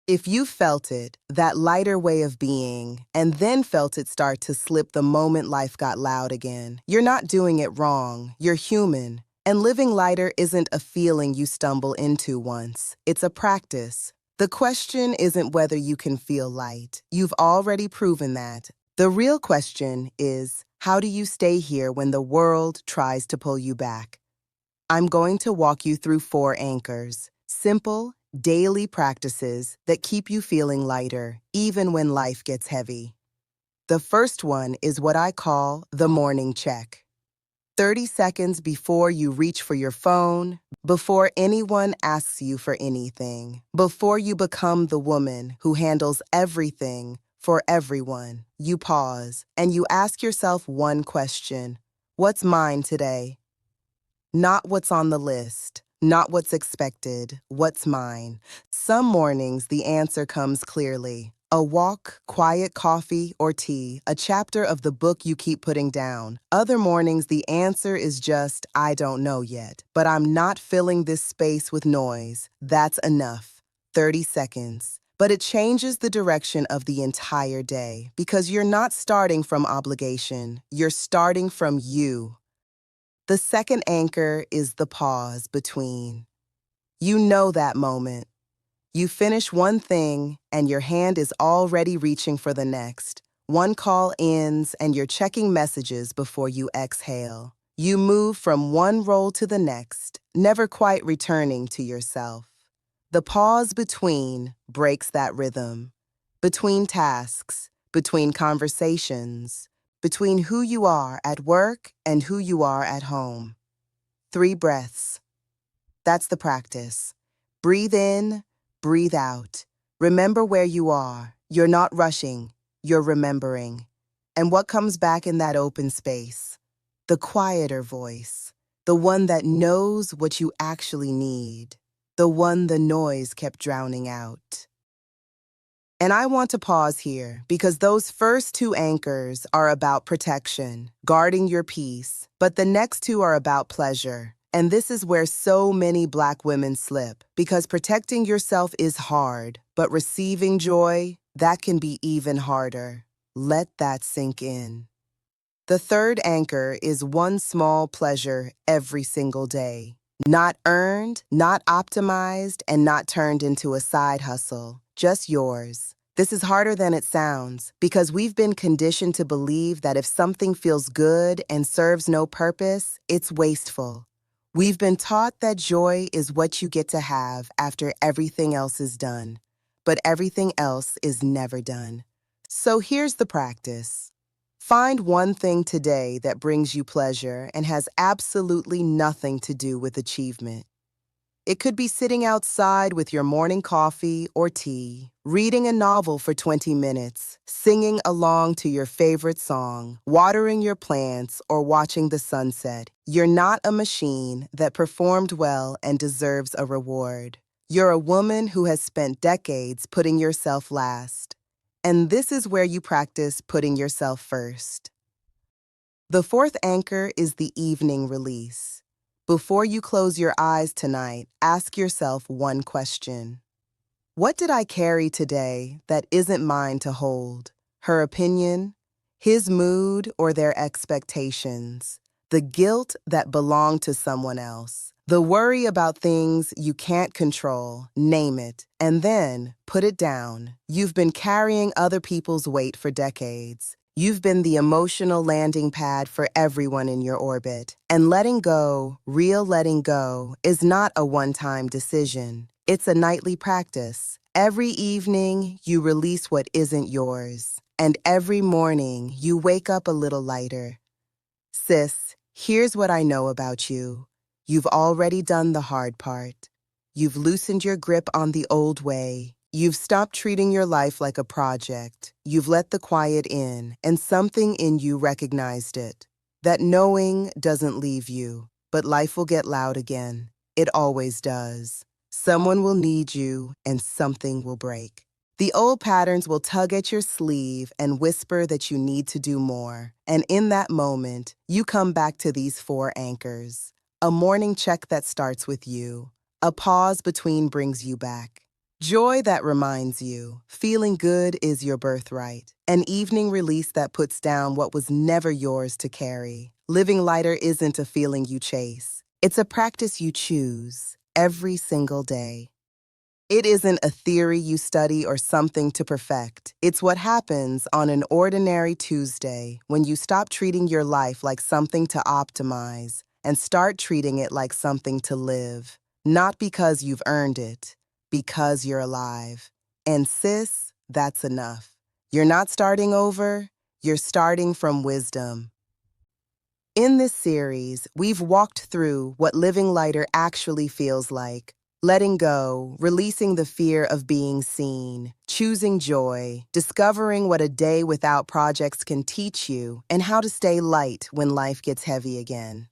If you felt it, that lighter way of being, and then felt it start to slip the moment life got loud again, you're not doing it wrong. You're human. And living lighter isn't a feeling you stumble into once. It's a practice. The question isn't whether you can feel light. You've already proven that. The real question is, how do you stay here when the world tries to pull you back? I'm going to walk you through 4 anchors. Simple, daily practices that keep you feeling lighter, even when life gets heavy. The first one is what I call the morning check. 30 seconds before you reach for your phone, before anyone asks you for anything, before you become the woman who handles everything for everyone, you pause and you ask yourself one question: what's mine today? Not what's on the list, not what's expected, what's mine. Some mornings the answer comes clearly. A walk, quiet coffee or tea, a chapter of the book you keep putting down. Other mornings the answer is just, I don't know yet, but I'm not filling this space with noise. That's enough. 30 seconds. But it changes the direction of the entire day because you're not starting from obligation. You're starting from you. The second anchor is the pause between. You know that moment. You finish one thing and your hand is already reaching for the next. One call ends and you're checking messages before you exhale. You move from one role to the next, never quite returning to yourself. The pause between breaks that rhythm. Between tasks, between conversations, between who you are at work and who you are at home. 3 breaths. That's the practice. Breathe in, breathe out. Remember where you are. You're not rushing, you're remembering. And what comes back in that open space? The quieter voice, the one that knows what you actually need, the one the noise kept drowning out. And I want to pause here because those first 2 anchors are about protection, guarding your peace, but the next 2 are about pleasure. And this is where so many Black women slip, because protecting yourself is hard, but receiving joy, that can be even harder. Let that sink in. The third anchor is one small pleasure every single day. Not earned, not optimized, and not turned into a side hustle. Just yours. This is harder than it sounds because we've been conditioned to believe that if something feels good and serves no purpose, it's wasteful. We've been taught that joy is what you get to have after everything else is done, but everything else is never done. So here's the practice. Find one thing today that brings you pleasure and has absolutely nothing to do with achievement. It could be sitting outside with your morning coffee or tea, reading a novel for 20 minutes, singing along to your favorite song, watering your plants, or watching the sunset. You're not a machine that performed well and deserves a reward. You're a woman who has spent decades putting yourself last. And this is where you practice putting yourself first. The fourth anchor is the evening release. Before you close your eyes tonight, ask yourself one question. What did I carry today that isn't mine to hold? Her opinion, his mood, or their expectations? The guilt that belonged to someone else? The worry about things you can't control? Name it, and then put it down. You've been carrying other people's weight for decades. You've been the emotional landing pad for everyone in your orbit. And letting go, real letting go, is not a one-time decision. It's a nightly practice. Every evening, you release what isn't yours. And every morning, you wake up a little lighter. Sis, here's what I know about you. You've already done the hard part. You've loosened your grip on the old way. You've stopped treating your life like a project. You've let the quiet in, and something in you recognized it. That knowing doesn't leave you, but life will get loud again. It always does. Someone will need you, and something will break. The old patterns will tug at your sleeve and whisper that you need to do more. And in that moment, you come back to these 4 anchors. A morning check that starts with you. A pause between brings you back. Joy that reminds you, feeling good is your birthright. An evening release that puts down what was never yours to carry. Living lighter isn't a feeling you chase. It's a practice you choose every single day. It isn't a theory you study or something to perfect. It's what happens on an ordinary Tuesday when you stop treating your life like something to optimize and start treating it like something to live. Not because you've earned it, because you're alive. And sis, that's enough. You're not starting over, you're starting from wisdom. In this series, we've walked through what living lighter actually feels like. Letting go, releasing the fear of being seen, choosing joy, discovering what a day without projects can teach you, and how to stay light when life gets heavy again.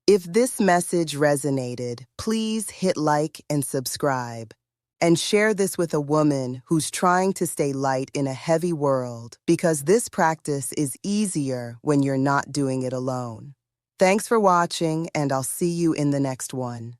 If this message resonated, please hit like and subscribe. And share this with a woman who's trying to stay light in a heavy world, because this practice is easier when you're not doing it alone. Thanks for watching, and I'll see you in the next one.